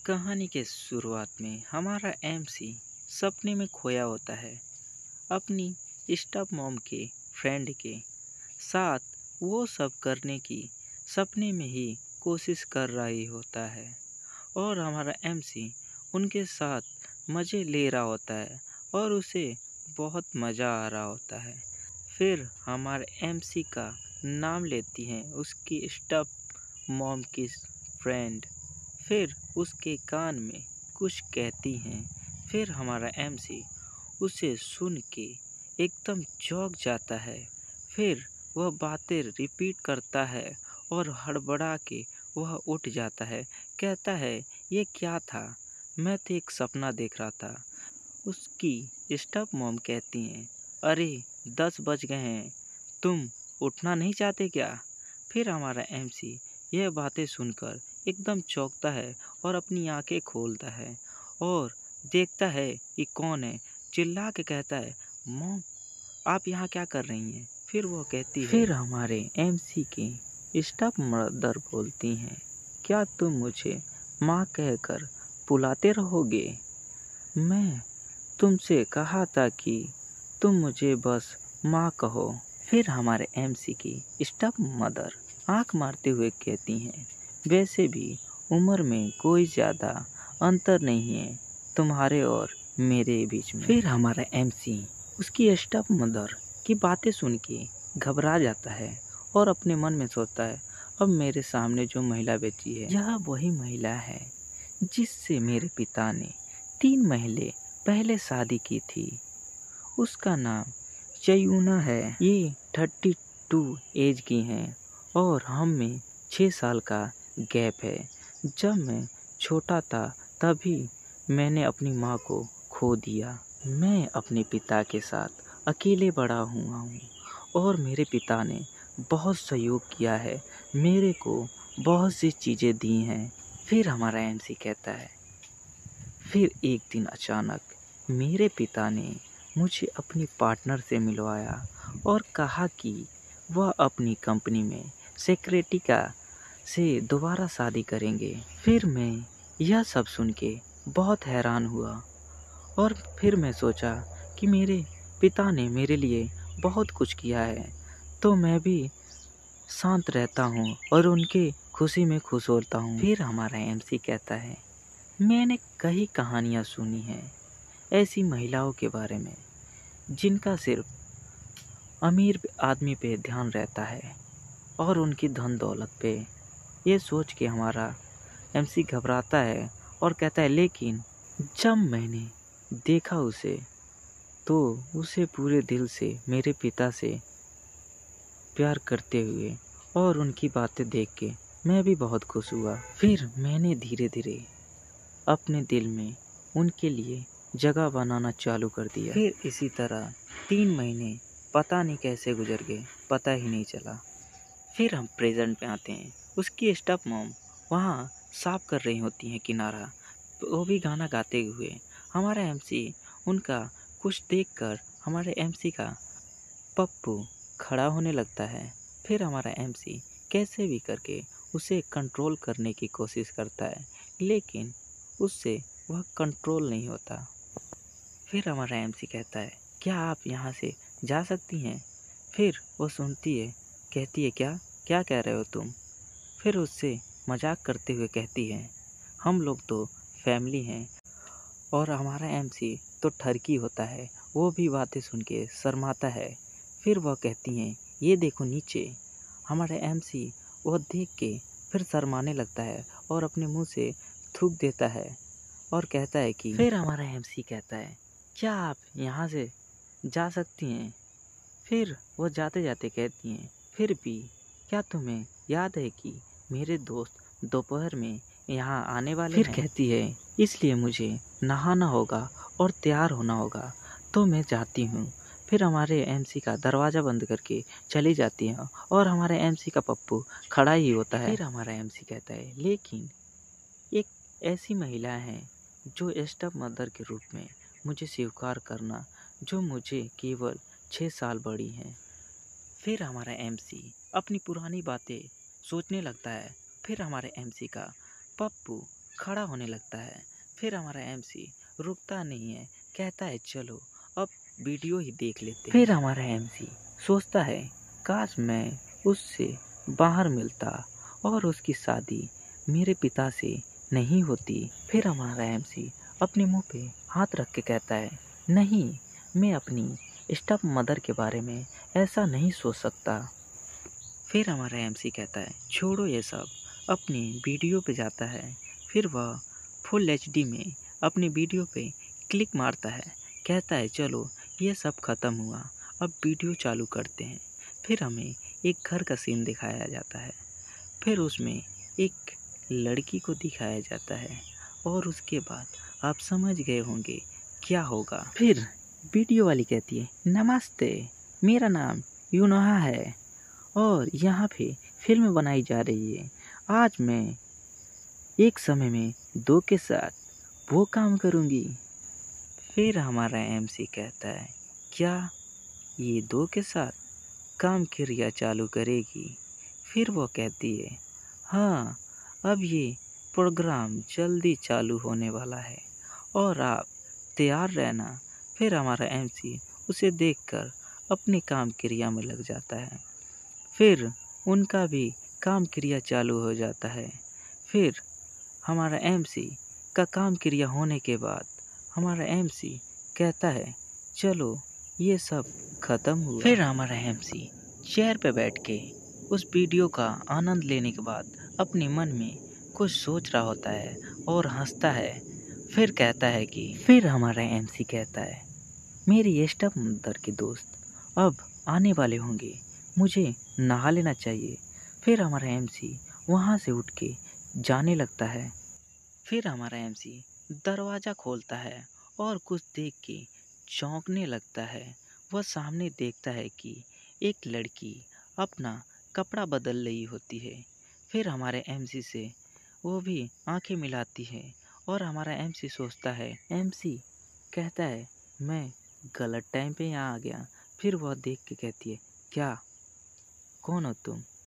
कहानी के शुरुआत में हमारा एमसी सपने में खोया होता है। अपनी स्टॉप मॉम के फ्रेंड के साथ वो सब करने की सपने में ही कोशिश कर रही होता है और हमारा एमसी उनके साथ मज़े ले रहा होता है और उसे बहुत मज़ा आ रहा होता है। फिर हमारे एमसी का नाम लेती हैं उसकी स्टॉप मॉम की फ्रेंड। फिर उसके कान में कुछ कहती हैं। फिर हमारा एमसी उसे सुन के एकदम चौंक जाता है। फिर वह बातें रिपीट करता है और हड़बड़ा के वह उठ जाता है। कहता है, ये क्या था? मैं तो एक सपना देख रहा था। उसकी स्टॉप मॉम कहती हैं, अरे 10 बज गए हैं, तुम उठना नहीं चाहते क्या? फिर हमारा एमसी यह बातें सुनकर एकदम चौंकता है और अपनी आंखें खोलता है और देखता है कि कौन है। चिल्ला के कहता है, मॉम आप यहाँ क्या कर रही हैं? फिर वो कहती है, फिर हमारे एमसी की स्टॉप मदर बोलती हैं, क्या तुम मुझे माँ कहकर बुलाते रहोगे? मैं तुमसे कहा था कि तुम मुझे बस माँ कहो। फिर हमारे एमसी की स्टॉप मदर आंख मारते हुए कहती हैं, वैसे भी उम्र में कोई ज़्यादा अंतर नहीं है तुम्हारे और मेरे बीच में। फिर हमारा एमसी उसकी स्टॉप मदर की बातें सुन के घबरा जाता है और अपने मन में सोचता है, अब मेरे सामने जो महिला बैठी है यह वही महिला है जिससे मेरे पिता ने 3 महीने पहले शादी की थी। उसका नाम चयूना है। ये 32 एज की हैं और हम में 6 साल का गैप है। जब मैं छोटा था तभी मैंने अपनी माँ को खो दिया। मैं अपने पिता के साथ अकेले बड़ा हुआ हूँ और मेरे पिता ने बहुत सहयोग किया है, मेरे को बहुत सी चीज़ें दी हैं। फिर हमारा एमसी कहता है, फिर एक दिन अचानक मेरे पिता ने मुझे अपनी पार्टनर से मिलवाया और कहा कि वह अपनी कंपनी में सेक्रेटरी का से दोबारा शादी करेंगे। फिर मैं यह सब सुन के बहुत हैरान हुआ और फिर मैं सोचा कि मेरे पिता ने मेरे लिए बहुत कुछ किया है, तो मैं भी शांत रहता हूँ और उनके खुशी में खुश होता हूँ। फिर हमारा एमसी कहता है, मैंने कई कहानियाँ सुनी हैं ऐसी महिलाओं के बारे में जिनका सिर्फ अमीर आदमी पे ध्यान रहता है और उनकी धन दौलत पे। ये सोच के हमारा एमसी घबराता है और कहता है, लेकिन जब मैंने देखा उसे तो उसे पूरे दिल से मेरे पिता से प्यार करते हुए और उनकी बातें देख के मैं भी बहुत खुश हुआ। फिर मैंने धीरे धीरे अपने दिल में उनके लिए जगह बनाना चालू कर दिया। फिर इसी तरह 3 महीने पता नहीं कैसे गुजर गए, पता ही नहीं चला। फिर हम प्रेजेंट में आते हैं। उसकी स्टॉप मॉम वहाँ साफ कर रही होती हैं किनारा, वो भी गाना गाते हुए। हमारा एमसी उनका कुछ देखकर हमारे एमसी का पप्पू खड़ा होने लगता है। फिर हमारा एमसी कैसे भी करके उसे कंट्रोल करने की कोशिश करता है, लेकिन उससे वह कंट्रोल नहीं होता। फिर हमारा एमसी कहता है, क्या आप यहाँ से जा सकती हैं? फिर वो सुनती है, कहती है, क्या क्या कह रहे हो तुम? फिर उससे मजाक करते हुए कहती है, हम लोग तो फैमिली हैं। और हमारा एमसी तो ठरकी होता है, वो भी बातें सुन के शर्माता है। फिर वह कहती हैं, ये देखो नीचे। हमारा एमसी वह देख के फिर शर्माने लगता है और अपने मुंह से थूक देता है और कहता है कि फिर हमारा एमसी कहता है, क्या आप यहाँ से जा सकती हैं? फिर वो जाते जाते कहती हैं, फिर भी क्या तुम्हें याद है कि मेरे दोस्त दोपहर में यहाँ आने वाले हैं? फिर कहती है, इसलिए मुझे नहाना होगा और तैयार होना होगा, तो मैं जाती हूँ। फिर हमारे एमसी का दरवाज़ा बंद करके चली जाती है और हमारे एमसी का पप्पू खड़ा ही होता है। फिर हमारा एमसी कहता है, लेकिन एक ऐसी महिला है जो स्टेप मदर के रूप में मुझे स्वीकार करना, जो मुझे केवल 6 साल बड़ी हैं। फिर हमारा एमसी अपनी पुरानी बातें सोचने लगता है। फिर हमारे एमसी का पप्पू खड़ा होने लगता है। फिर हमारा एमसी रुकता नहीं है, कहता है चलो अब वीडियो ही देख लेते हैं। फिर हमारा एमसी सोचता है काश मैं उससे बाहर मिलता और उसकी शादी मेरे पिता से नहीं होती। फिर हमारा एमसी अपने मुंह पे हाथ रख के कहता है नहीं, मैं अपनी स्टेप मदर के बारे में ऐसा नहीं सोच सकता। फिर हमारा एमसी कहता है छोड़ो ये सब, अपनी वीडियो पे जाता है। फिर वह फुल एचडी में अपनी वीडियो पे क्लिक मारता है, कहता है चलो ये सब ख़त्म हुआ, अब वीडियो चालू करते हैं। फिर हमें एक घर का सीन दिखाया जाता है। फिर उसमें एक लड़की को दिखाया जाता है और उसके बाद आप समझ गए होंगे क्या होगा। फिर वीडियो वाली कहती है नमस्ते, मेरा नाम यूनोहा है और यहाँ पे फिल्म बनाई जा रही है। आज मैं एक समय में 2 के साथ वो काम करूँगी। फिर हमारा एमसी कहता है क्या ये 2 के साथ काम क्रिया चालू करेगी? फिर वो कहती है हाँ, अब ये प्रोग्राम जल्दी चालू होने वाला है और आप तैयार रहना। फिर हमारा एमसी उसे देखकर अपनी काम क्रिया में लग जाता है। फिर उनका भी काम क्रिया चालू हो जाता है। फिर हमारा एमसी का काम क्रिया होने के बाद हमारा एमसी कहता है चलो ये सब ख़त्म हुआ। फिर हमारा एमसी चेयर पे बैठ के उस वीडियो का आनंद लेने के बाद अपने मन में कुछ सोच रहा होता है और हंसता है। फिर कहता है कि फिर हमारा एमसी कहता है मेरी स्टेप मदर के दोस्त अब आने वाले होंगे, मुझे नहा लेना चाहिए। फिर हमारा एमसी वहाँ से उठ के जाने लगता है। फिर हमारा एमसी दरवाज़ा खोलता है और कुछ देख के चौंकने लगता है। वह सामने देखता है कि एक लड़की अपना कपड़ा बदल रही होती है। फिर हमारे एमसी से वो भी आंखें मिलाती है और हमारा एमसी सोचता है, एमसी कहता है मैं गलत टाइम पे यहाँ आ गया। फिर वह देख के कहती है क्या, कौन हो तुम?